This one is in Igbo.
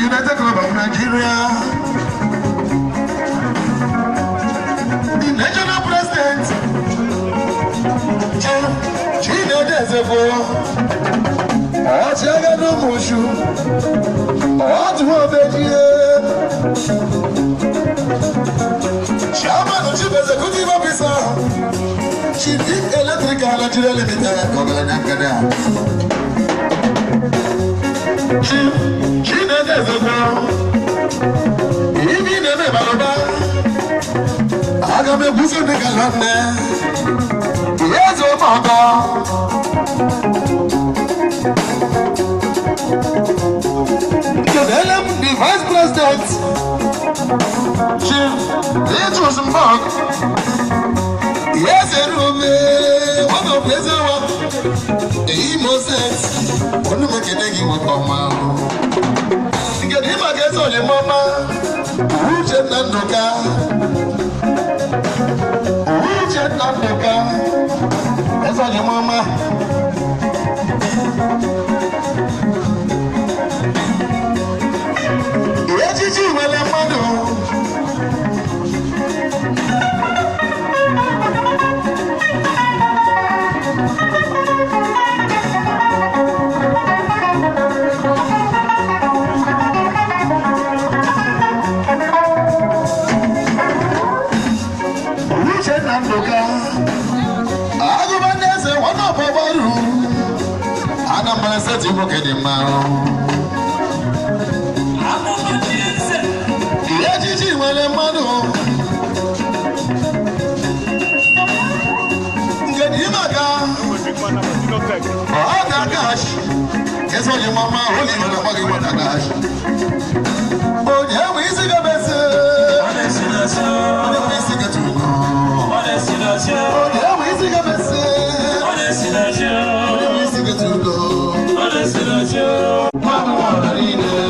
United Club of Nigeria, the national president, Chino Desebo, Otiagano Mushu, Otuobedia, Chairman of Chief Executive Officer, Chief Electrical Nigeria Limited, Kogalanakada. Chino Desebo, Ibi Neme Baloba, Agame Buso de Galone, Yes, oh, Mama. The Vice President, Chief Rosenberg, yes, and one of his Moses, one of the Kenny will come out. Get him against all your mama, Ruth and Nandoka. Nandoka. That's all your mama. Yes, you see, well, I'm I'm going to set you look at him now. Yeah, Gigi, well, I'm going to get him a car. Oh, that gosh. Guess what your mama holding on the buggy with that gosh.